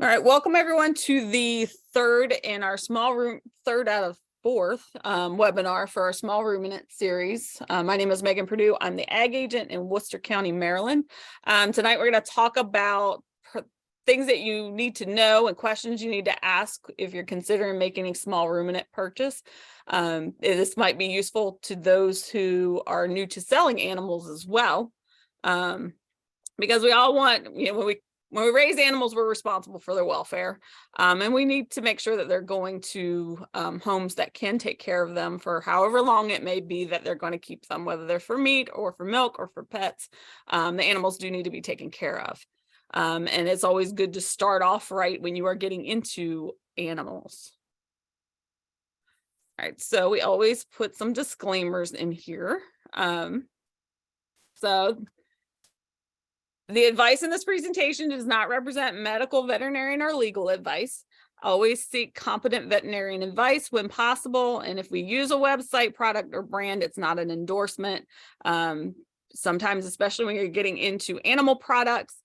All right, welcome everyone to the third in our third out of fourth webinar for our small ruminant series. My name is Megan Purdue. I'm the ag agent in Worcester County, Maryland. Tonight we're going to talk about things that you need to know and questions you need to ask if you're considering making a small ruminant purchase. This might be useful to those who are new to selling animals as well, because we all want, when we raise animals, we're responsible for their welfare, and we need to make sure that they're going to homes that can take care of them for however long it may be that they're going to keep them, whether they're for meat or for milk or for pets. The animals do need to be taken care of, and it's always good to start off right when you are getting into animals. All right, so we always put some disclaimers in here. So the advice in this presentation does not represent medical, veterinarian, or legal advice. Always seek competent veterinarian advice when possible. And if we use a website, product, or brand, it's not an endorsement. Sometimes, especially when you're getting into animal products,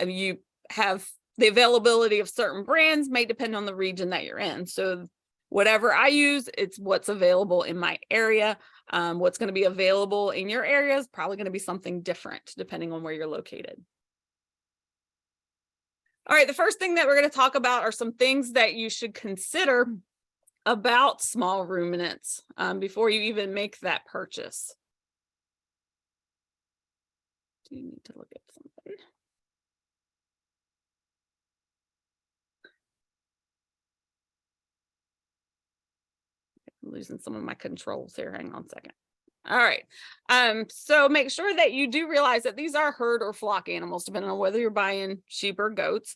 you have the availability of certain brands may depend on the region that you're in. So whatever I use, it's what's available in my area. What's going to be available in your area is probably going to be something different depending on where you're located. All right, the first thing that we're going to talk about are some things that you should consider about small ruminants before you even make that purchase. Do you need to look at something? I'm losing some of my controls here. Hang on a second. All right. So make sure that you do realize that these are herd or flock animals, depending on whether you're buying sheep or goats.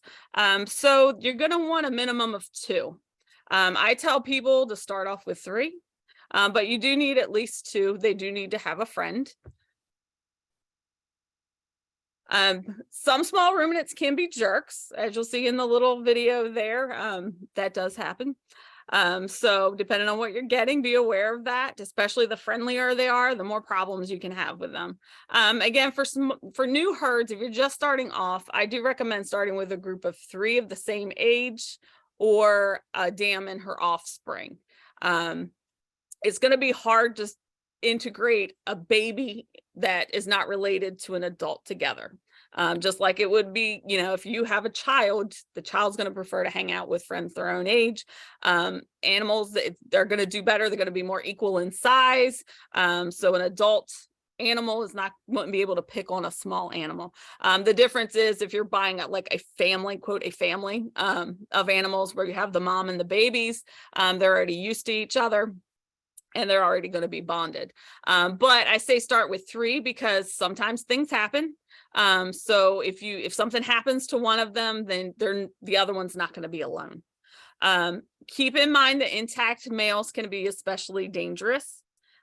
So you're going to want a minimum of 2. I tell people to start off with 3, but you do need at least 2. They do need to have a friend. Some small ruminants can be jerks, as you'll see in the little video there. That does happen. So depending on what you're getting, be aware of that, especially the friendlier they are, the more problems you can have with them. Again, for new herds, if you're just starting off, I do recommend starting with a group of 3 of the same age or a dam and her offspring. It's going to be hard to integrate a baby that is not related to an adult together. Just like it would be, if you have a child, the child's going to prefer to hang out with friends their own age. Animals, they're going to do better. They're going to be more equal in size. So an adult animal wouldn't be able to pick on a small animal. The difference is if you're buying like a family, quote, a family of animals where you have the mom and the babies, they're already used to each other, and they're already going to be bonded. But I say start with 3 because sometimes things happen. So if something happens to one of them, then the other one's not going to be alone. Keep in mind that intact males can be especially dangerous.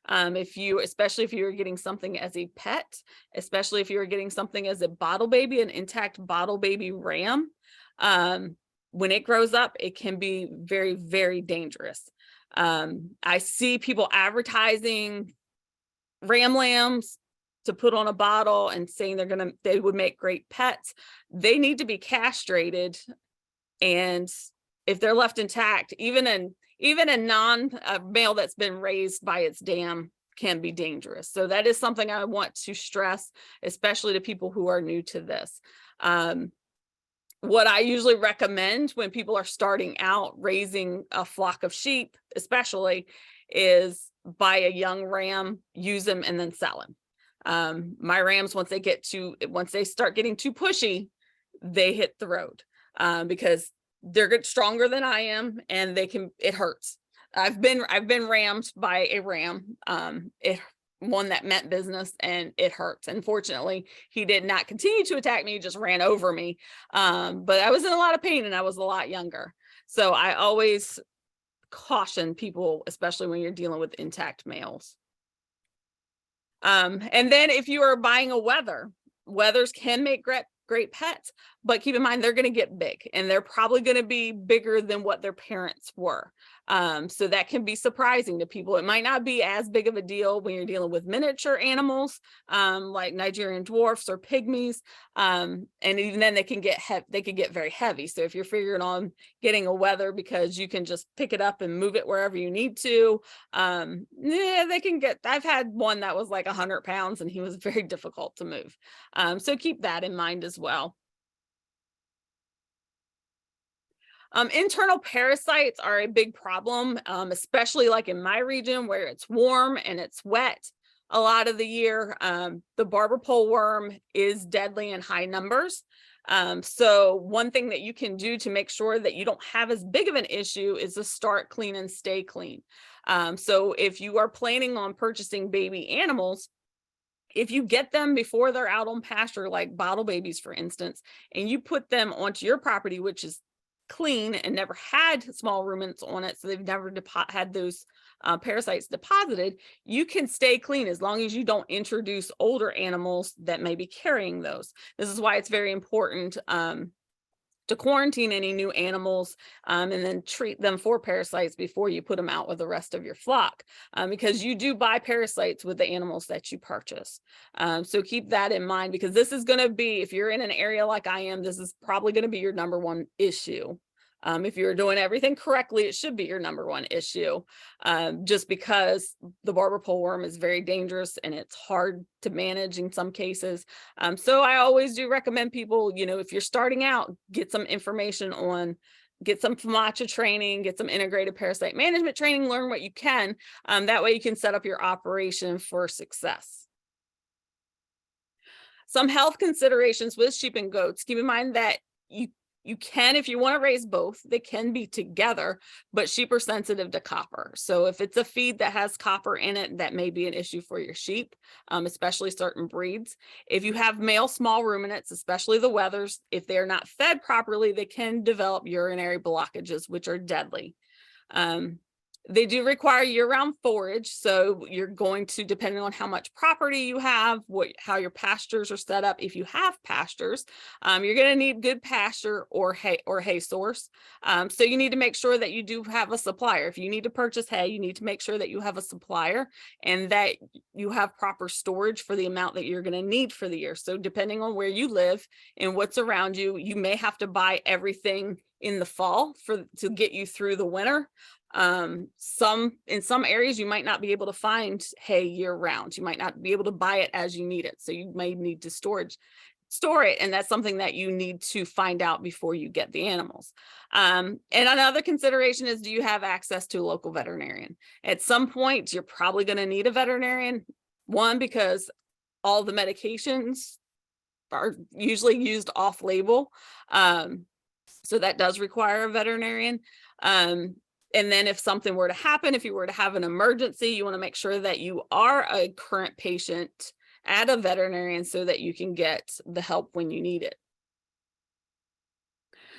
Especially if you're getting something as a pet, especially if you're getting something as a bottle baby, an intact bottle baby ram. When it grows up, it can be very, very dangerous. I see people advertising ram lambs to put on a bottle and saying they would make great pets. They need to be castrated, and if they're left intact, even a male that's been raised by its dam can be dangerous. So that is something I want to stress, especially to people who are new to this. What I usually recommend when people are starting out raising a flock of sheep, especially, is buy a young ram, use them, and then sell them. My rams, once they start getting too pushy, they hit the road because they're stronger than I am, and it hurts. I've been rammed by a ram. One that meant business, and it hurts. Unfortunately, he did not continue to attack me, he just ran over me. But I was in a lot of pain, and I was a lot younger. So I always caution people, especially when you're dealing with intact males. And then if you are buying a wethers can make great pets, but keep in mind, they're going to get big, and they're probably going to be bigger than what their parents were. So that can be surprising to people. It might not be as big of a deal when you're dealing with miniature animals, like Nigerian dwarfs or pygmies. And even then they can get very heavy. So if you're figuring on getting a wether because you can just pick it up and move it wherever you need to, they can get, I've had one that was like 100 pounds and he was very difficult to move. So keep that in mind as well. Internal parasites are a big problem, especially like in my region where it's warm and it's wet a lot of the year. The barber pole worm is deadly in high numbers. So one thing that you can do to make sure that you don't have as big of an issue is to start clean and stay clean. So if you are planning on purchasing baby animals, if you get them before they're out on pasture, like bottle babies, for instance, and you put them onto your property, which is clean and never had small ruminants on it, so they've never had those parasites deposited, you can stay clean as long as you don't introduce older animals that may be carrying those. This is why it's very important to quarantine any new animals and then treat them for parasites before you put them out with the rest of your flock, because you do buy parasites with the animals that you purchase. So keep that in mind, because this is going to be, if you're in an area like I am, this is probably going to be your number one issue. If you're doing everything correctly, it should be your number one issue, just because the barber pole worm is very dangerous and it's hard to manage in some cases. So I always do recommend people, if you're starting out, get some information on, get some FAMACHA training, get some integrated parasite management training, learn what you can. That way you can set up your operation for success. Some health considerations with sheep and goats. Keep in mind that you can, if you want to raise both, they can be together, but sheep are sensitive to copper. So if it's a feed that has copper in it, that may be an issue for your sheep, especially certain breeds. If you have male small ruminants, especially the wethers, if they're not fed properly, they can develop urinary blockages, which are deadly. They do require year-round forage, so you're going to, depending on how much property you have, how your pastures are set up. If you have pastures, you're going to need good pasture or hay source. So you need to make sure that you do have a supplier. If you need to purchase hay, you need to make sure that you have a supplier and that you have proper storage for the amount that you're going to need for the year. So depending on where you live and what's around you, you may have to buy everything in the fall to get you through the winter. In some areas you might not be able to find hay year round. You might not be able to buy it as you need it, so you may need to store it, and that's something that you need to find out before you get the animals. And another consideration is, do you have access to a local veterinarian? At some point you're probably going to need a veterinarian, one, because all the medications are usually used off label, so that does require a veterinarian. And then if something were to happen, if you were to have an emergency, you want to make sure that you are a current patient at a veterinarian so that you can get the help when you need it.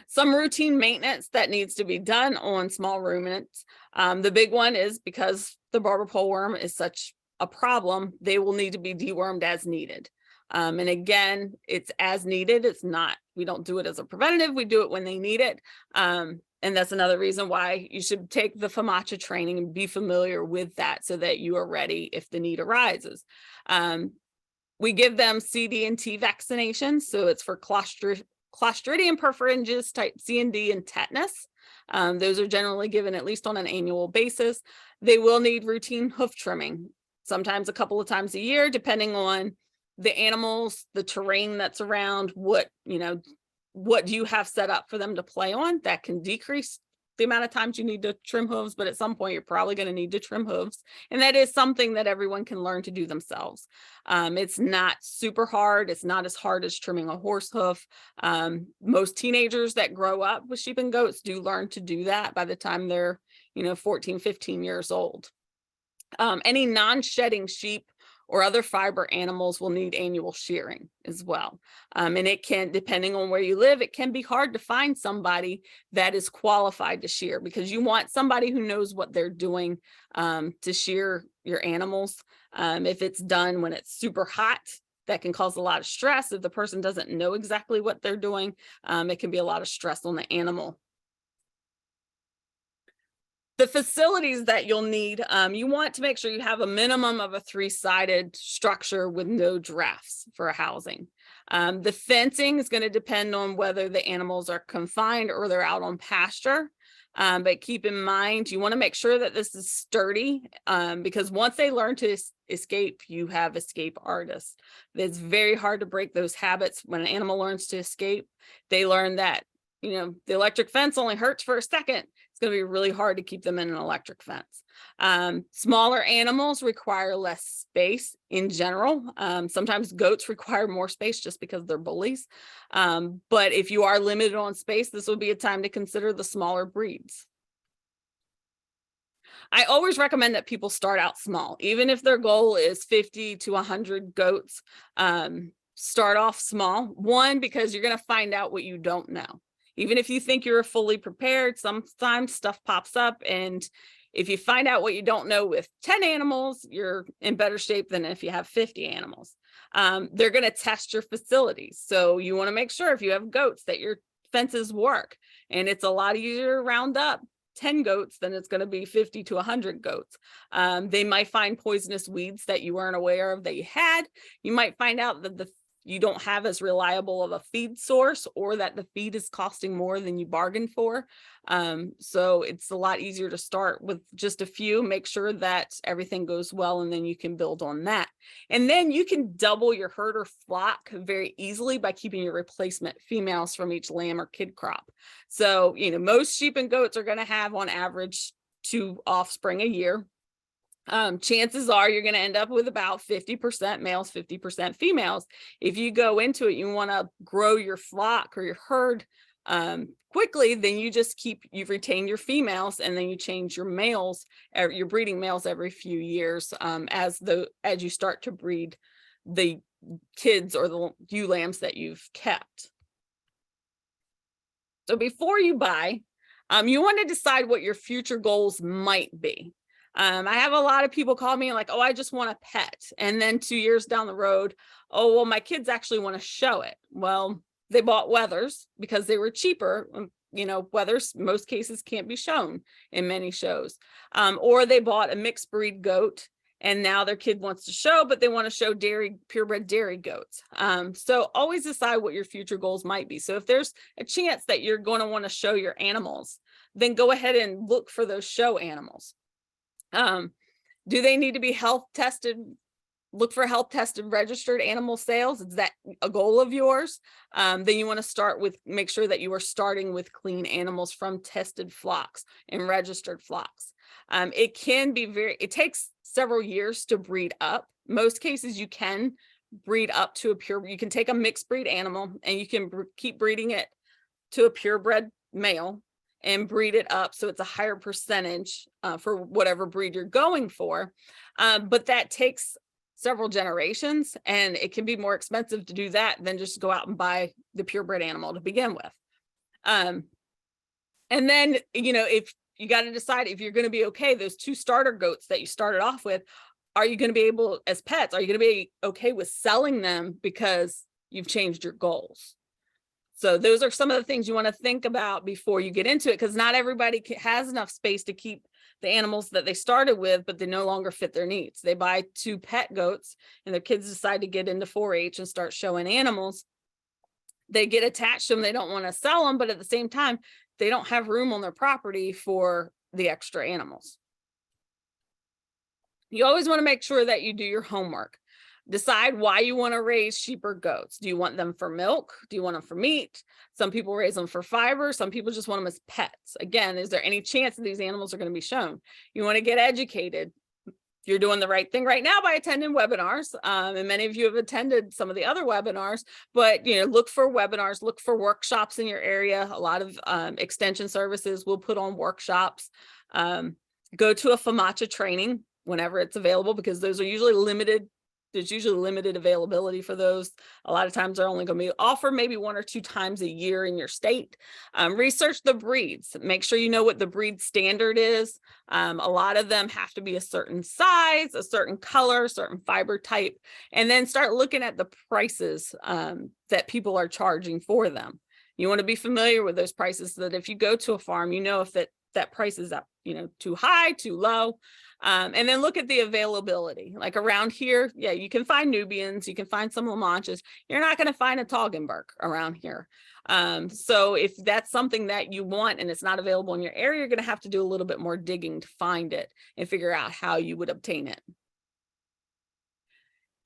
Some routine maintenance that needs to be done on small ruminants. The big one is, because the barber pole worm is such a problem, they will need to be dewormed as needed. And again, it's as needed. It's not, we don't do it as a preventative. We do it when they need it. And that's another reason why you should take the FAMACHA training and be familiar with that so that you are ready if the need arises. We give them CD and T vaccinations. So it's for Clostridium perfringens type C and D and tetanus. Those are generally given at least on an annual basis. They will need routine hoof trimming, sometimes a couple of times a year, depending on the animals, the terrain that's around, what do you have set up for them to play on. That can decrease the amount of times you need to trim hooves, but at some point you're probably going to need to trim hooves. And that is something that everyone can learn to do themselves. It's not super hard. It's not as hard as trimming a horse hoof. Most teenagers that grow up with sheep and goats do learn to do that by the time they're, 14, 15 years old. Any non-shedding sheep or other fiber animals will need annual shearing as well. And it can, depending on where you live, it can be hard to find somebody that is qualified to shear, because you want somebody who knows what they're doing to shear your animals. If it's done when it's super hot, that can cause a lot of stress if the person doesn't know exactly what they're doing. It can be a lot of stress on the animal. The facilities that you'll need, you want to make sure you have a minimum of a 3-sided structure with no drafts for housing. The fencing is going to depend on whether the animals are confined or they're out on pasture. But keep in mind, you want to make sure that this is sturdy, because once they learn to escape, you have escape artists. It's very hard to break those habits. When an animal learns to escape, they learn that, you know, the electric fence only hurts for a second. It's going to be really hard to keep them in an electric fence. Smaller animals require less space in general. Sometimes goats require more space just because they're bullies. But if you are limited on space, this would be a time to consider the smaller breeds. I always recommend that people start out small, even if their goal is 50 to 100 goats. Start off small. One, because you're going to find out what you don't know. Even if you think you're fully prepared, sometimes stuff pops up. And if you find out what you don't know with 10 animals, you're in better shape than if you have 50 animals. They're going to test your facilities. So you want to make sure if you have goats that your fences work. And it's a lot easier to round up 10 goats than it's going to be 50 to 100 goats. They might find poisonous weeds that you weren't aware of that you had. You might find out that you don't have as reliable of a feed source, or that the feed is costing more than you bargained for. So it's a lot easier to start with just a few, make sure that everything goes well, and then you can build on that. And then you can double your herd or flock very easily by keeping your replacement females from each lamb or kid crop. So, you know, most sheep and goats are going to have on average 2 offspring a year. Chances are you're going to end up with about 50% males, 50% females. If you go into it, you want to grow your flock or your herd quickly, then you retain your females, and then you change your males, your breeding males every few years as you start to breed the kids or the ewe lambs that you've kept. So before you buy, you want to decide what your future goals might be. I have a lot of people call me like, oh, I just want a pet. And then 2 years down the road, oh, well, my kids actually want to show it. Well, they bought wethers because they were cheaper. You know, wethers, most cases, can't be shown in many shows. Or they bought a mixed breed goat, and now their kid wants to show, but they want to show purebred dairy goats. So always decide what your future goals might be. So if there's a chance that you're going to want to show your animals, then go ahead and look for those show animals. Do they need to be health tested? Look for health tested registered animal sales. Is that a goal of yours? Then you want to start with, make sure that you are starting with clean animals from tested flocks and registered flocks. It takes several years to breed up. Most cases you can breed up to you can take a mixed breed animal and you can keep breeding it to a purebred male and breed it up so it's a higher percentage for whatever breed you're going for. But that takes several generations, and it can be more expensive to do that than just go out and buy the purebred animal to begin with. And then, you know, if you got to decide if you're going to be okay, those 2 starter goats that you started off with, are you going to be able, as pets, are you going to be okay with selling them because you've changed your goals? So those are some of the things you want to think about before you get into it, because not everybody has enough space to keep the animals that they started with, but they no longer fit their needs. They buy 2 pet goats and their kids decide to get into 4-H and start showing animals. They get attached to them. They don't want to sell them, but at the same time, they don't have room on their property for the extra animals. You always want to make sure that you do your homework. Decide why you want to raise sheep or goats. Do you want them for milk? Do you want them for meat? Some people raise them for fiber. Some people just want them as pets. Again, is there any chance that these animals are going to be shown? You want to get educated. You're doing the right thing right now by attending webinars. And many of you have attended some of the other webinars, but you know, look for webinars, look for workshops in your area. A lot of extension services will put on workshops. Go to a FAMACHA training whenever it's available, because those are usually limited there's usually limited availability for those. A lot of times they're only going to be offered maybe 1 or 2 times a year in your state. Research the breeds. Make sure you know what the breed standard is. A lot of them have to be a certain size, a certain color, certain fiber type, and then start looking at the prices that people are charging for them. You want to be familiar with those prices so that if you go to a farm, you know if that price is up, too high, too low. And then look at the availability. Like around here, yeah, you can find Nubians, you can find some La Manchas. You're not going to find a Toggenburg around here. So if that's something that you want and it's not available in your area, you're going to have to do a little bit more digging to find it and figure out how you would obtain it.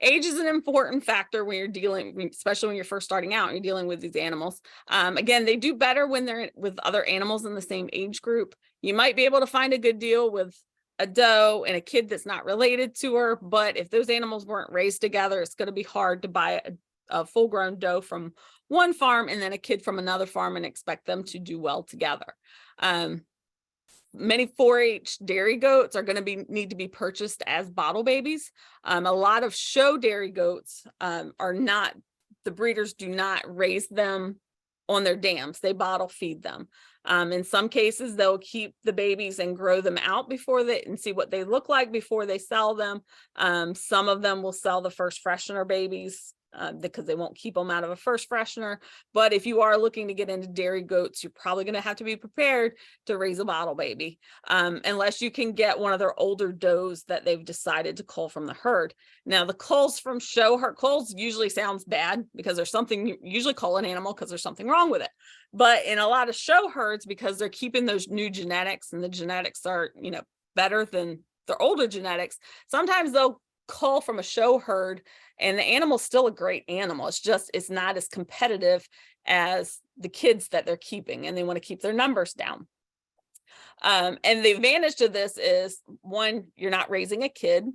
Age is an important factor when you're dealing, especially when you're first starting out and you're dealing with these animals. Again, they do better when they're with other animals in the same age group. You might be able to find a good deal with a doe and a kid that's not related to her, but if those animals weren't raised together, it's going to be hard to buy a full-grown doe from one farm and then a kid from another farm and expect them to do well together. Many 4-H dairy goats are going to need to be purchased as bottle babies. A lot of show dairy goats are not, the breeders do not raise them on their dams. They bottle feed them. In some cases, they'll keep the babies and grow them out and see what they look like before they sell them. Some of them will sell the first freshener babies because they won't keep them out of a first freshener. But if you are looking to get into dairy goats, you're probably going to have to be prepared to raise a bottle baby, unless you can get one of their older does that they've decided to cull from the herd. Now, the culls from show herd, culls usually sounds bad because there's something, you usually cull an animal because there's something wrong with it. But in a lot of show herds, because they're keeping those new genetics and the genetics are, better than their older genetics, sometimes they'll cull from a show herd and the animal's still a great animal. It's not as competitive as the kids that they're keeping, and they want to keep their numbers down. And the advantage to this is, one, you're not raising a kid,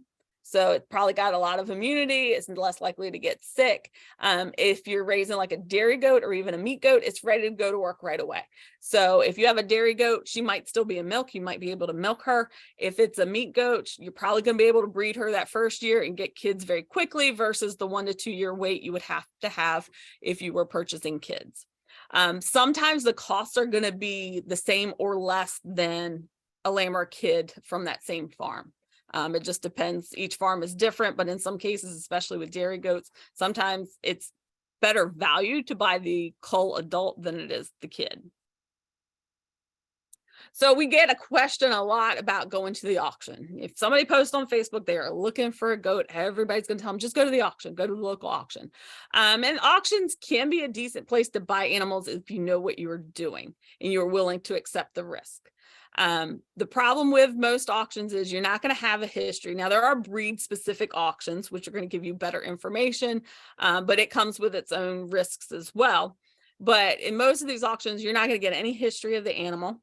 so it probably got a lot of immunity. It's less likely to get sick. If you're raising like a dairy goat or even a meat goat, it's ready to go to work right away. So if you have a dairy goat, she might still be in milk. You might be able to milk her. If it's a meat goat, you're probably going to be able to breed her that first year and get kids very quickly versus the 1 to 2 year wait you would have to have if you were purchasing kids. Sometimes the costs are going to be the same or less than a lamb or a kid from that same farm. It just depends. Each farm is different, but in some cases, especially with dairy goats, sometimes it's better value to buy the cull adult than it is the kid. So we get a question a lot about going to the auction. If somebody posts on Facebook, they are looking for a goat, everybody's going to tell them, just go to the auction, go to the local auction. And auctions can be a decent place to buy animals if you know what you're doing and you're willing to accept the risk. The problem with most auctions is you're not going to have a history. Now, there are breed specific auctions, which are going to give you better information, but it comes with its own risks as well. But in most of these auctions, you're not going to get any history of the animal.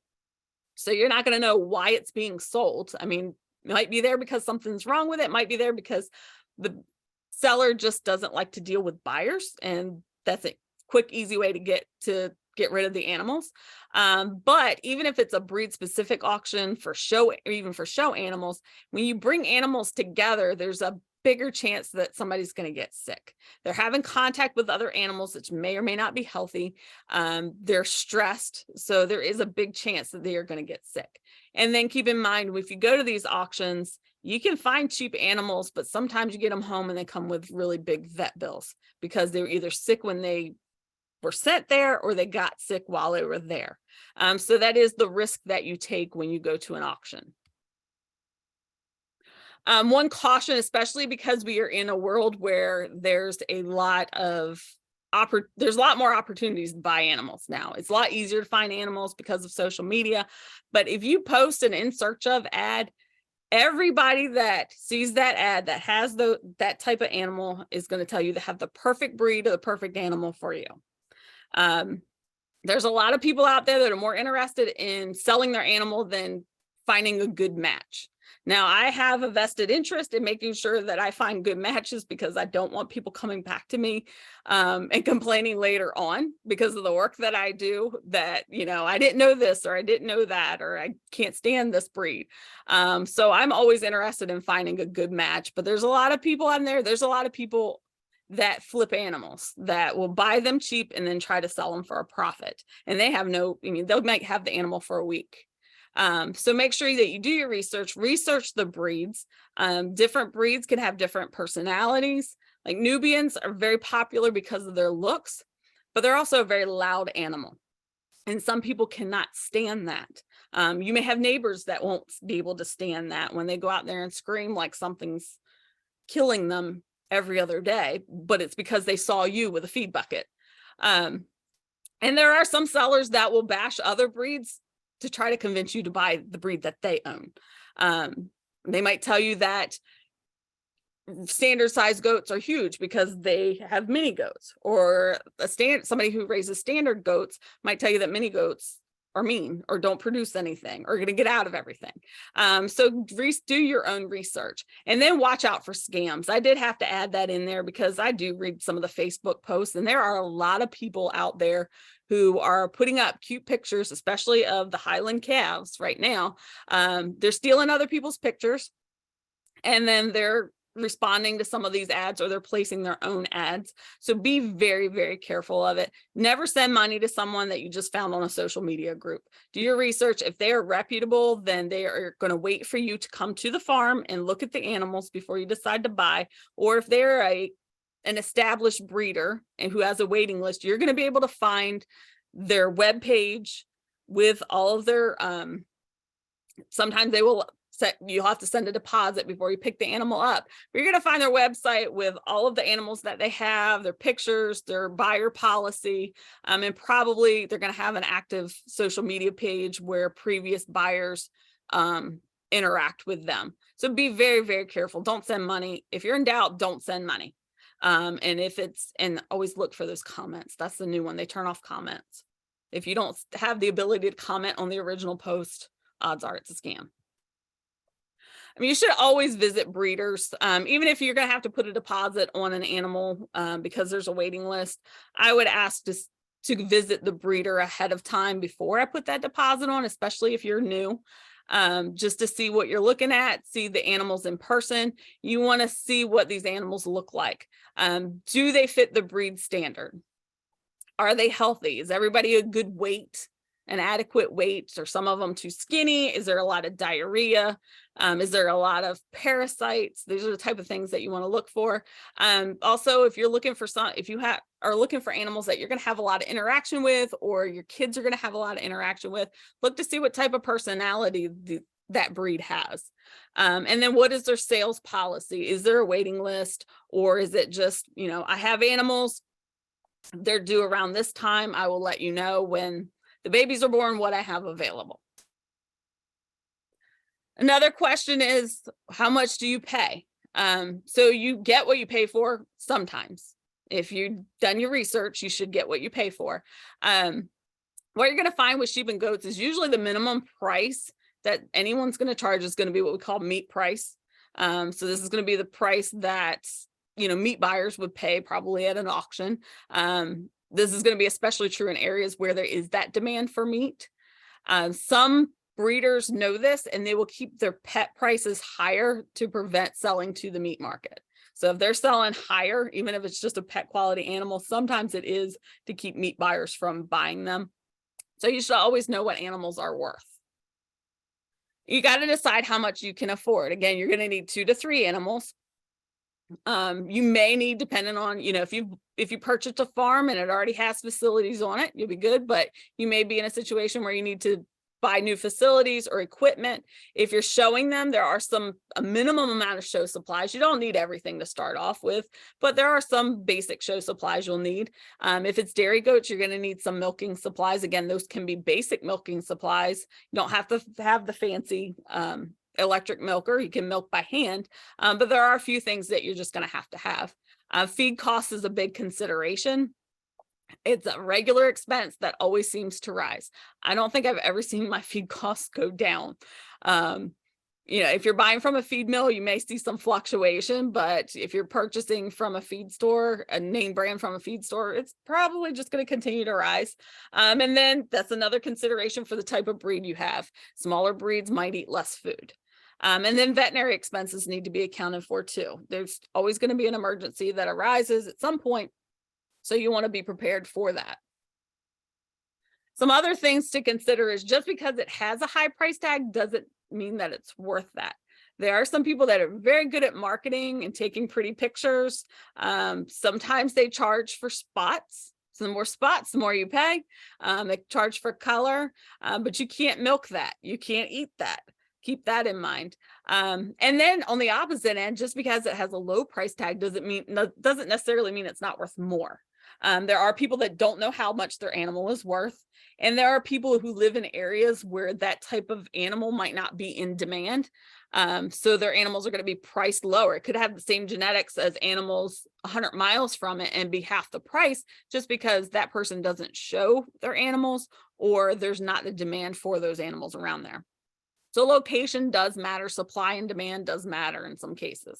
So you're not going to know why it's being sold. I mean, it might be there because something's wrong with it. It might be there because the seller just doesn't like to deal with buyers. And that's a quick, easy way to get rid of the animals. But even if it's a breed specific auction for show, or even for show animals, when you bring animals together, there's a bigger chance that somebody's going to get sick. They're having contact with other animals, which may or may not be healthy. They're stressed. So there is a big chance that they are going to get sick. And then keep in mind, if you go to these auctions, you can find cheap animals, but sometimes you get them home and they come with really big vet bills because they were either sick when they were sent there or they got sick while they were there. So that is the risk that you take when you go to an auction. One caution, especially because we are in a world where there's a lot more opportunities to buy animals now. It's a lot easier to find animals because of social media. But if you post an in search of ad, everybody that sees that ad that has that type of animal is going to tell you they have the perfect breed or the perfect animal for you. There's a lot of people out there that are more interested in selling their animal than finding a good match. Now, I have a vested interest in making sure that I find good matches because I don't want people coming back to me and complaining later on because of the work that I do, that, you know, I didn't know this, or I didn't know that, or I can't stand this breed. So I'm always interested in finding a good match, but there's a lot of people on there. There's a lot of people that flip animals that will buy them cheap and then try to sell them for a profit. And they have no, I mean, they might have the animal for a week. So make sure that you do your research the breeds. Different breeds can have different personalities. Like Nubians are very popular because of their looks, but they're also a very loud animal. And some people cannot stand that. You may have neighbors that won't be able to stand that when they go out there and scream like something's killing them every other day, but it's because they saw you with a feed bucket. And there are some sellers that will bash other breeds to try to convince you to buy the breed that they own. They might tell you that standard size goats are huge because they have mini goats, or somebody who raises standard goats might tell you that mini goats are mean or don't produce anything or going to get out of everything. So do your own research and then watch out for scams. I did have to add that in there because I do read some of the Facebook posts, and there are a lot of people out there who are putting up cute pictures, especially of the Highland calves right now. They're stealing other people's pictures, and then they're responding to some of these ads, or they're placing their own ads. So be very, very careful of it. Never send money to someone that you just found on a social media group. Do your research. If they are reputable, then they are going to wait for you to come to the farm and look at the animals before you decide to buy. Or if they're an established breeder and who has a waiting list, you're going to be able to find their web page with all of their, sometimes they will you'll have to send a deposit before you pick the animal up. But you're going to find their website with all of the animals that they have, their pictures, their buyer policy, and probably they're going to have an active social media page where previous buyers interact with them. So be very, very careful. Don't send money. If you're in doubt, don't send money. And always look for those comments. That's the new one. They turn off comments. If you don't have the ability to comment on the original post, odds are it's a scam. I mean, you should always visit breeders, even if you're going to have to put a deposit on an animal because there's a waiting list. I would ask to visit the breeder ahead of time before I put that deposit on, especially if you're new, just to see what you're looking at, see the animals in person. You want to see what these animals look like. Do they fit the breed standard? Are they healthy? Is everybody a good weight? An adequate weight, or some of them too skinny? Is there a lot of diarrhea? Is there a lot of parasites? These are the type of things that you want to look for. Also, if you're looking for are looking for animals that you're going to have a lot of interaction with, or your kids are going to have a lot of interaction with, look to see what type of personality that breed has. And then what is their sales policy? Is there a waiting list, or is it just, you know, I have animals, they're due around this time, I will let you know when the babies are born what I have available. Another question is, how much do you pay? So you get what you pay for sometimes. If you've done your research, you should get what you pay for. What you're going to find with sheep and goats is usually the minimum price that anyone's going to charge is going to be what we call meat price. So this is going to be the price that, you know, meat buyers would pay probably at an auction. This is going to be especially true in areas where there is that demand for meat. Some breeders know this, and they will keep their pet prices higher to prevent selling to the meat market. So if they're selling higher, even if it's just a pet quality animal, sometimes it is to keep meat buyers from buying them. So you should always know what animals are worth. You got to decide how much you can afford. Again, you're going to need 2 to 3 animals. You may need, depending on, you know, if you purchased a farm and it already has facilities on it, you'll be good, but you may be in a situation where you need to buy new facilities or equipment. If you're showing them, there are a minimum amount of show supplies. You don't need everything to start off with, but there are some basic show supplies you'll need. If it's dairy goats, you're going to need some milking supplies. Again, those can be basic milking supplies. You don't have to have the fancy electric milker. You can milk by hand, but there are a few things that you're just going to have. Feed costs is a big consideration. It's a regular expense that always seems to rise. I don't think I've ever seen my feed costs go down. if you're buying from a feed mill, you may see some fluctuation, but if you're purchasing from a feed store, a name brand from a feed store, it's probably just going to continue to rise. And then that's another consideration for the type of breed you have. Smaller breeds might eat less food. And then veterinary expenses need to be accounted for too. There's always going to be an emergency that arises at some point, so you want to be prepared for that. Some other things to consider is just because it has a high price tag doesn't mean that it's worth that. There are some people that are very good at marketing and taking pretty pictures. Sometimes they charge for spots. So the more spots, the more you pay. They charge for color, but you can't milk that. You can't eat that. Keep that in mind. And then on the opposite end, just because it has a low price tag doesn't necessarily mean it's not worth more. There are people that don't know how much their animal is worth. And there are people who live in areas where that type of animal might not be in demand. So their animals are going to be priced lower. It could have the same genetics as animals 100 miles from it and be half the price just because that person doesn't show their animals or there's not the demand for those animals around there. So location does matter. Supply and demand does matter in some cases.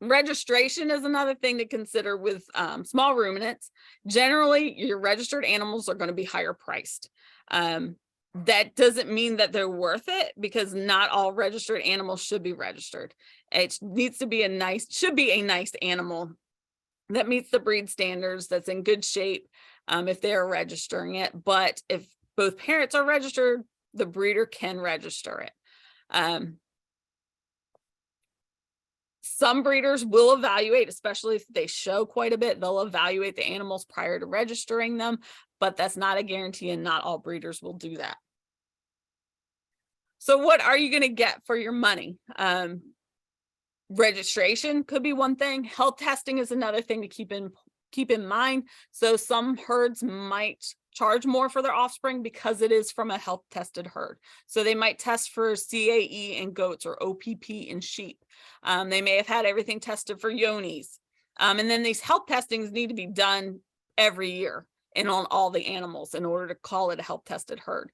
Registration is another thing to consider with small ruminants. Generally, your registered animals are going to be higher priced. That doesn't mean that they're worth it because not all registered animals should be registered. It needs to be should be a nice animal that meets the breed standards, that's in good shape if they're registering it. But if both parents are registered, the breeder can register it. Some breeders will evaluate, especially if they show quite a bit, they'll evaluate the animals prior to registering them, but that's not a guarantee and not all breeders will do that. So what are you going to get for your money? Registration could be one thing. Health testing is another thing to keep in mind. So some herds might charge more for their offspring because it is from a health tested herd. So they might test for CAE in goats or OPP in sheep. They may have had everything tested for yonis. And then these health testings need to be done every year and on all the animals in order to call it a health tested herd.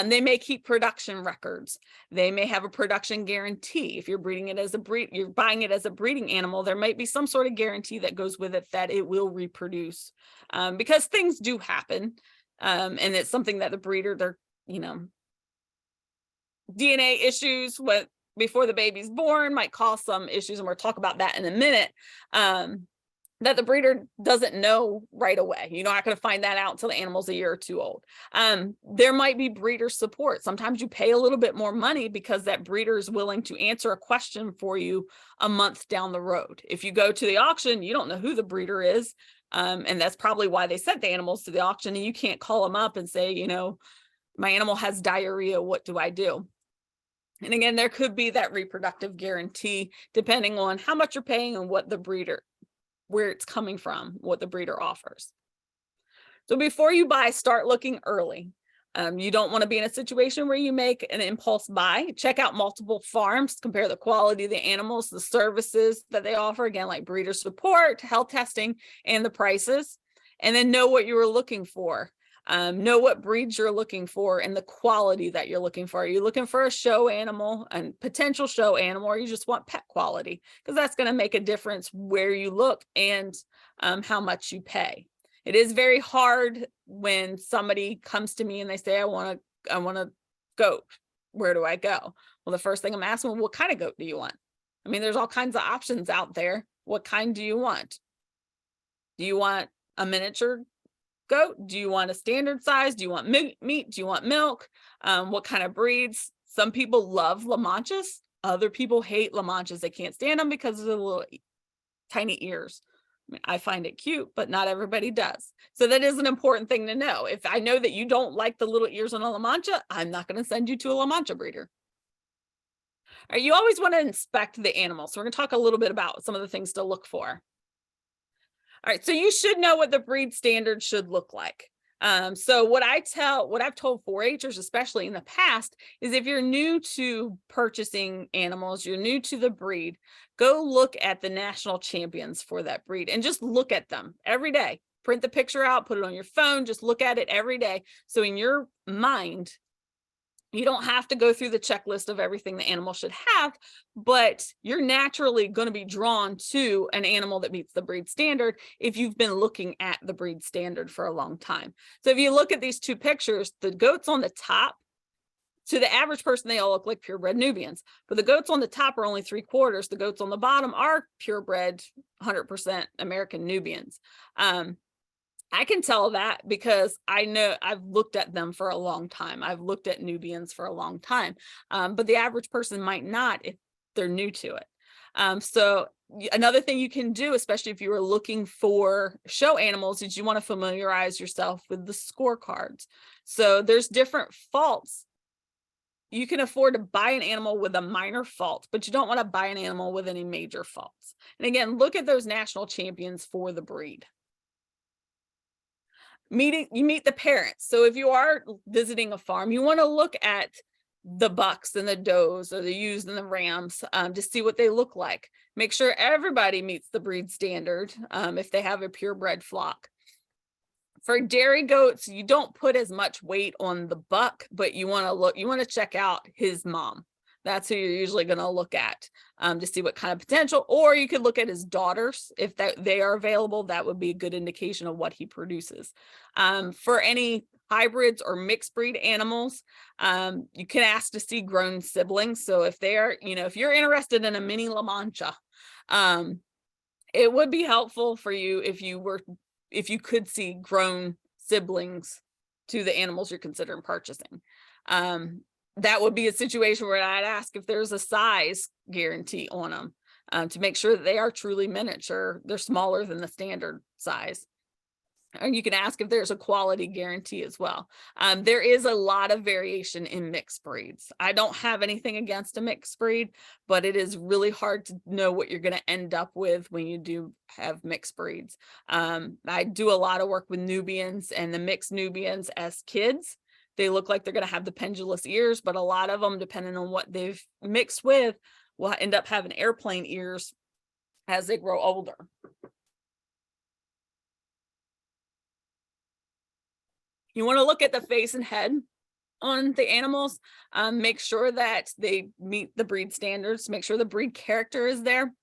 They may keep production records. They may have a production guarantee. If you're breeding it as you're buying it as a breeding animal, there might be some sort of guarantee that goes with it that it will reproduce because things do happen. And it's something that the breeder, DNA issues before the baby's born might cause some issues, and we'll talk about that in a minute, that the breeder doesn't know right away. You're not going to find that out until the animal's a year or two old. There might be breeder support. Sometimes you pay a little bit more money because that breeder is willing to answer a question for you a month down the road. If you go to the auction, you don't know who the breeder is. And that's probably why they sent the animals to the auction, and you can't call them up and say, my animal has diarrhea, what do I do? And again, there could be that reproductive guarantee depending on how much you're paying and what the breeder, where it's coming from, what the breeder offers. So before you buy, start looking early. You don't want to be in a situation where you make an impulse buy. Check out multiple farms, compare the quality of the animals, the services that they offer, again, like breeder support, health testing, and the prices, and then know what you were looking for. Know what breeds you're looking for and the quality that you're looking for. Are you looking for a show animal, a potential show animal, or you just want pet quality? Because that's going to make a difference where you look and how much you pay. It is very hard when somebody comes to me and they say, I want a goat. Where do I go? Well, the first thing I'm asking, what kind of goat do you want? I mean, there's all kinds of options out there. What kind do you want? Do you want a miniature goat? Do you want a standard size? Do you want meat? Do you want milk? What kind of breeds? Some people love La Manchas. Other people hate La Manchas. They can't stand them because of the little tiny ears. I mean, I find it cute, but not everybody does. So that is an important thing to know. If I know that you don't like the little ears on a La Mancha, I'm not going to send you to a La Mancha breeder. All right, you always want to inspect the animal. So we're going to talk a little bit about some of the things to look for. All right, so you should know what the breed standard should look like. So what I've told 4-Hers, especially in the past, is if you're new to purchasing animals, you're new to the breed, go look at the national champions for that breed and just look at them every day. Print the picture out, put it on your phone, just look at it every day. So in your mind, You don't have to go through the checklist of everything the animal should have, but you're naturally going to be drawn to an animal that meets the breed standard if you've been looking at the breed standard for a long time. So if you look at these two pictures, the goats on the top, to the average person, they all look like purebred Nubians, but the goats on the top are only 3/4. The goats on the bottom are purebred 100% American Nubians. I can tell that because I know I've looked at them for a long time. I've looked at Nubians for a long time, but the average person might not if they're new to it. So another thing you can do, especially if you are looking for show animals, is you want to familiarize yourself with the scorecards. So there's different faults. You can afford to buy an animal with a minor fault, but you don't want to buy an animal with any major faults. And again, look at those national champions for the breed. You meet the parents. So if you are visiting a farm, you want to look at the bucks and the does or the ewes and the rams to see what they look like. Make sure everybody meets the breed standard if they have a purebred flock. For dairy goats, you don't put as much weight on the buck, but you want to check out his mom. That's who you're usually going to look at to see what kind of potential, or you could look at his daughters. If they are available, that would be a good indication of what he produces. For any hybrids or mixed breed animals, you can ask to see grown siblings. So if they are, if you're interested in a mini La Mancha, it would be helpful for you if you could see grown siblings to the animals you're considering purchasing. That would be a situation where I'd ask if there's a size guarantee on them to make sure that they are truly miniature. They're smaller than the standard size. And you can ask if there's a quality guarantee as well. There is a lot of variation in mixed breeds. I don't have anything against a mixed breed, but it is really hard to know what you're going to end up with when you do have mixed breeds. I do a lot of work with Nubians, and the mixed Nubians as kids, they look like they're going to have the pendulous ears, but a lot of them, depending on what they've mixed with, will end up having airplane ears as they grow older. You want to look at the face and head on the animals, make sure that they meet the breed standards, make sure the breed character is there.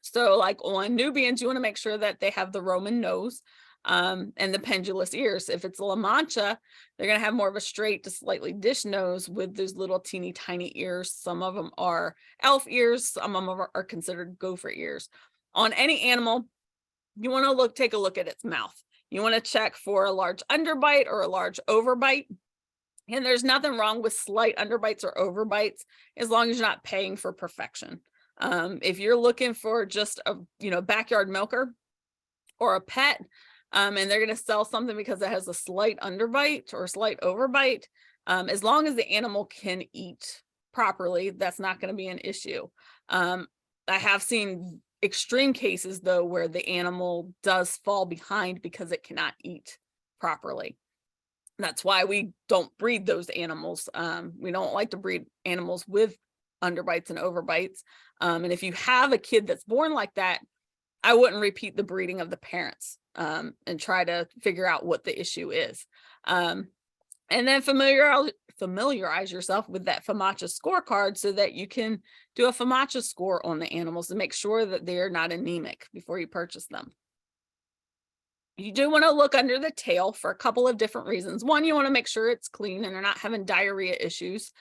So like on Nubians, you want to make sure that they have the Roman nose and the pendulous ears. If it's a La Mancha, they're going to have more of a straight to slightly dish nose with those little teeny tiny ears. Some of them are elf ears, some of them are considered gopher ears. On any animal, you want to take a look at its mouth. You want to check for a large underbite or a large overbite. And there's nothing wrong with slight underbites or overbites as long as you're not paying for perfection. If you're looking for just a backyard milker or a pet, and they're going to sell something because it has a slight underbite or a slight overbite, as long as the animal can eat properly, that's not going to be an issue. I have seen extreme cases though where the animal does fall behind because it cannot eat properly. That's why we don't breed those animals. We don't like to breed animals with underbites and overbites. And if you have a kid that's born like that, I wouldn't repeat the breeding of the parents and try to figure out what the issue is. And then familiarize yourself with that FAMACHA scorecard so that you can do a FAMACHA score on the animals to make sure that they're not anemic before you purchase them. You do want to look under the tail for a couple of different reasons. One, you want to make sure it's clean and they're not having diarrhea issues.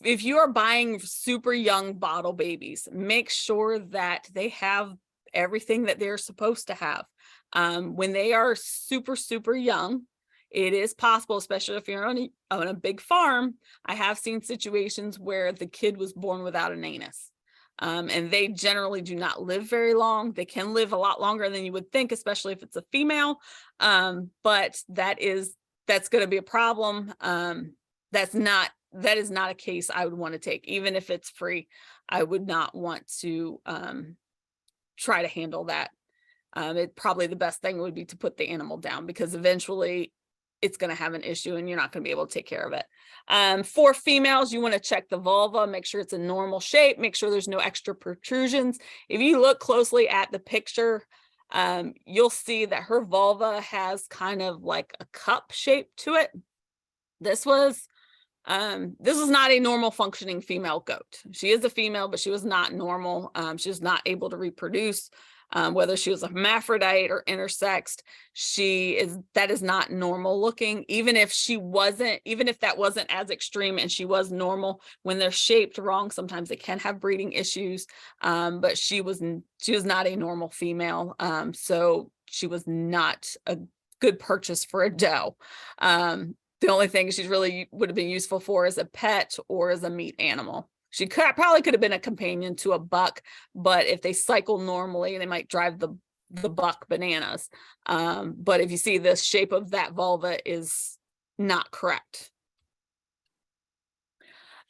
If you are buying super young bottle babies, make sure that they have everything that they're supposed to have. When they are super, super young, it is possible, especially if you're on a big farm. I have seen situations where the kid was born without an anus. And they generally do not live very long. They can live a lot longer than you would think, especially if it's a female. But that's going to be a problem. That is not a case I would want to take. Even if it's free, I would not want to try to handle that. Probably the best thing would be to put the animal down, because eventually it's going to have an issue and you're not going to be able to take care of it. For females, you want to check the vulva, make sure it's a normal shape, make sure there's no extra protrusions. If you look closely at the picture, you'll see that her vulva has kind of like a cup shape to it. This was This is not a normal functioning female goat. She is a female, but she was not normal. She was not able to reproduce. Whether she was a hermaphrodite or intersexed, that is not normal looking. Even if that wasn't as extreme and she was normal, when they're shaped wrong, sometimes they can have breeding issues. But she was not a normal female. So she was not a good purchase for a doe. The only thing she's really would have been useful for is a pet or as a meat animal. She probably could have been a companion to a buck, but if they cycle normally, they might drive the buck bananas. But if you see the shape of that vulva is not correct.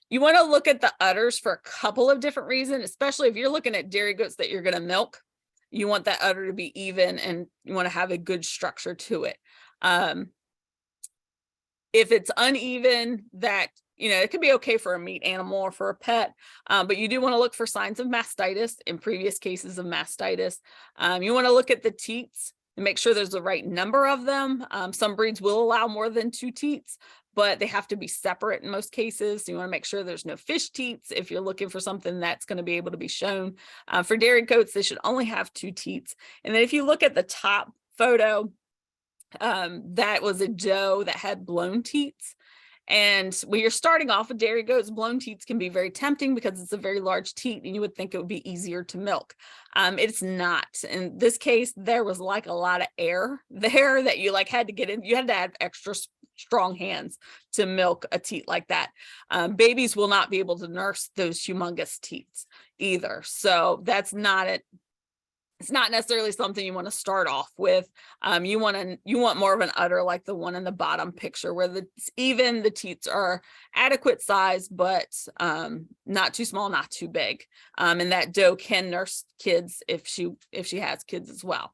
You want to look at the udders for a couple of different reasons, especially if you're looking at dairy goats that you're going to milk. You want that udder to be even and you want to have a good structure to it. If it's uneven, it could be okay for a meat animal or for a pet, but you do want to look for signs of mastitis in previous cases of mastitis. You want to look at the teats and make sure there's the right number of them. Some breeds will allow more than 2 teats, but they have to be separate in most cases. So you want to make sure there's no fish teats if you're looking for something that's going to be able to be shown. For dairy goats, they should only have 2 teats. And then if you look at the top photo, that was a doe that had blown teats. And when you're starting off with dairy goats, blown teats can be very tempting because it's a very large teat and you would think it would be easier to milk. It's not. In this case, there was like a lot of air there that you had to get in. You had to have extra strong hands to milk a teat like that. Babies will not be able to nurse those humongous teats either. So that's not it. It's not necessarily something you want to start off with. You want more of an udder like the one in the bottom picture where the teats are adequate size, but not too small, not too big. And that doe can nurse kids if she has kids as well.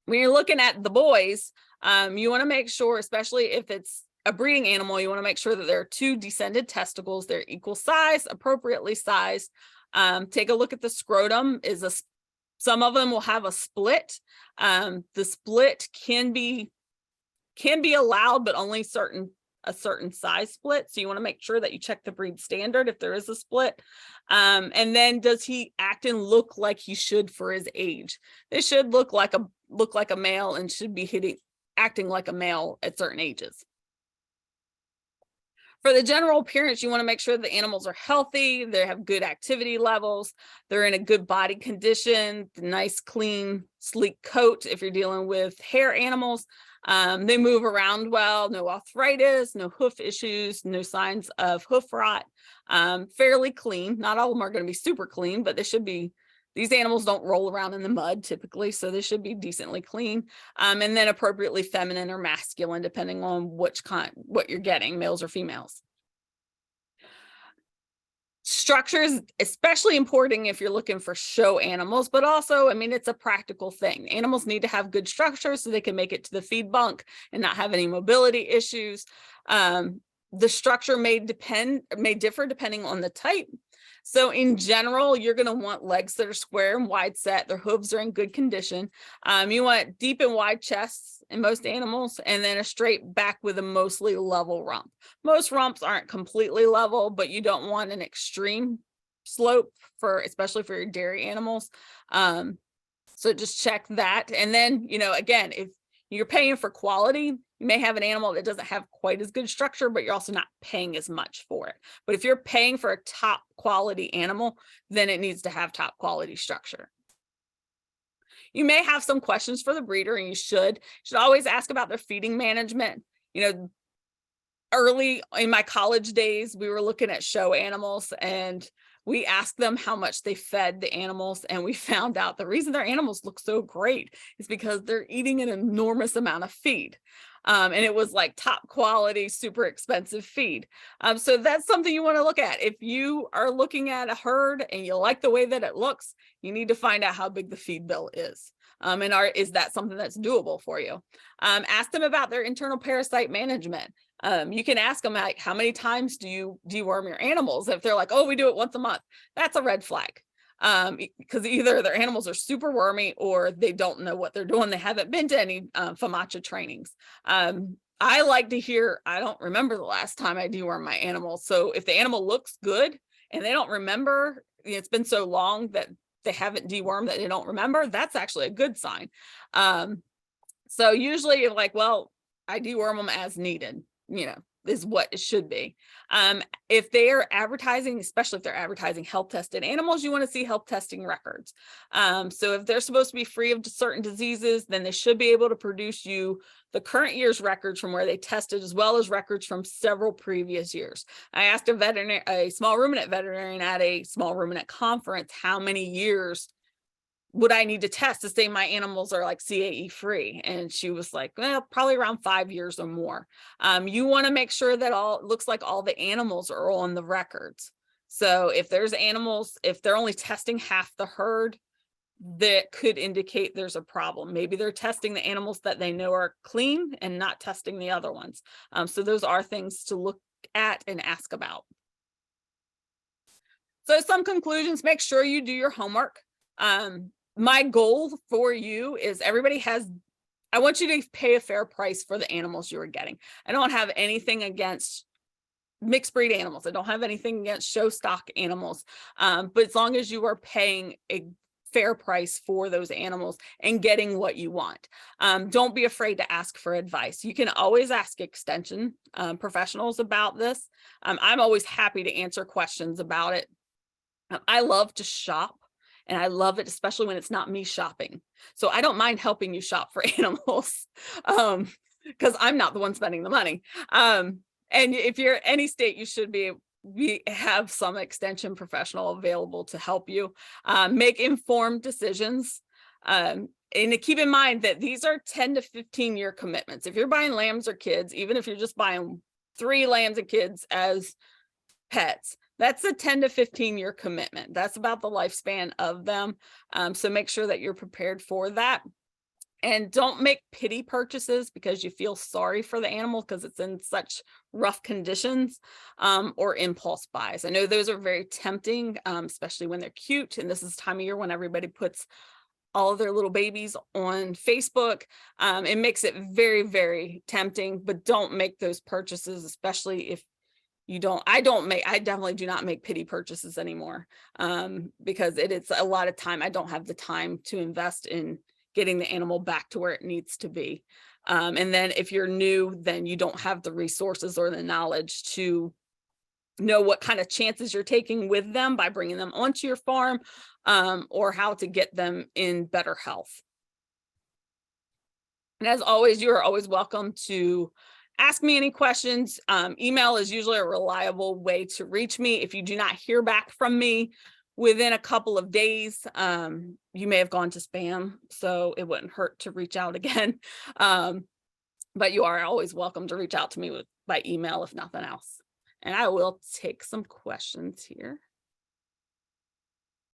When you're looking at the boys, you want to make sure, especially if it's a breeding animal, you want to make sure that there are 2 descended testicles. They're equal size, appropriately sized. Take a look at the scrotum. Some of them will have a split. The split can be allowed, but only a certain size split. So you want to make sure that you check the breed standard if there is a split. And then does he act and look like he should for his age? They should look like a male and should be acting like a male at certain ages. For the general appearance, you want to make sure the animals are healthy, they have good activity levels, they're in a good body condition, nice, clean, sleek coat if you're dealing with hair animals. They move around well, no arthritis, no hoof issues, no signs of hoof rot, fairly clean. Not all of them are going to be super clean, but they should be. These animals don't roll around in the mud typically, so they should be decently clean, and then appropriately feminine or masculine, depending on what you're getting, males or females. Structure is especially important if you're looking for show animals, but also, it's a practical thing. Animals need to have good structure so they can make it to the feed bunk and not have any mobility issues. The structure may differ depending on the type. So in general, you're going to want legs that are square and wide set. Their hooves are in good condition. You want deep and wide chests in most animals, and then a straight back with a mostly level rump. Most rumps aren't completely level, but you don't want an extreme slope especially for your dairy animals. So just check that. And then, again, if you're paying for quality, you may have an animal that doesn't have quite as good structure, but you're also not paying as much for it. But if you're paying for a top quality animal, then it needs to have top quality structure. You may have some questions for the breeder, and you should always ask about their feeding management. Early in my college days, we were looking at show animals, and we asked them how much they fed the animals, and we found out the reason their animals look so great is because they're eating an enormous amount of feed. And it was like top quality, super expensive feed. So that's something you want to look at. If you are looking at a herd and you like the way that it looks, you need to find out how big the feed bill is. And is that something that's doable for you? Ask them about their internal parasite management. You can ask them, like, how many times do you deworm your animals? If they're like, oh, we do it once a month, that's a red flag. Because either their animals are super wormy or they don't know what they're doing. They haven't been to any FAMACHA trainings. I like to hear, I don't remember the last time I dewormed my animal. So if the animal looks good and they don't remember, it's been so long that they haven't dewormed that they don't remember, that's actually a good sign. So usually you're like, well, I deworm them as needed, is what it should be. If they are advertising, especially if they're advertising health tested animals, you want to see health testing records. So if they're supposed to be free of certain diseases, then they should be able to produce you the current year's records from where they tested, as well as records from several previous years. I asked a small ruminant veterinarian at a small ruminant conference, how many years would I need to test to say my animals are like CAE free? And she was like, well, probably around 5 years or more. You want to make sure that looks like all the animals are on the records. So if there's animals, if they're only testing half the herd, that could indicate there's a problem. Maybe they're testing the animals that they know are clean and not testing the other ones. So those are things to look at and ask about. So some conclusions, make sure you do your homework. My goal for you is I want you to pay a fair price for the animals you are getting. I don't have anything against mixed breed animals. I don't have anything against show stock animals. But as long as you are paying a fair price for those animals and getting what you want. Don't be afraid to ask for advice. You can always ask extension professionals about this. I'm always happy to answer questions about it. I love to shop. And I love it, especially when it's not me shopping. So I don't mind helping you shop for animals because I'm not the one spending the money. And if you're any state, you should have some extension professional available to help you make informed decisions. And to keep in mind that these are 10 to 15 year commitments. If you're buying lambs or kids, even if you're just buying 3 lambs and kids as pets, that's a 10 to 15 year commitment. That's about the lifespan of them. So make sure that you're prepared for that. And don't make pity purchases because you feel sorry for the animal because it's in such rough conditions, or impulse buys. I know those are very tempting, especially when they're cute. And this is the time of year when everybody puts all of their little babies on Facebook. It makes it very, very tempting, but don't make those purchases, especially if I definitely do not make pity purchases anymore, because it's a lot of time. I don't have the time to invest in getting the animal back to where it needs to be. And then if you're new, then you don't have the resources or the knowledge to know what kind of chances you're taking with them by bringing them onto your farm, or how to get them in better health. And as always, you are always welcome to ask me any questions. Email is usually a reliable way to reach me. If you do not hear back from me within a couple of days, you may have gone to spam, so it wouldn't hurt to reach out again. But you are always welcome to reach out to me by email if nothing else. And I will take some questions here.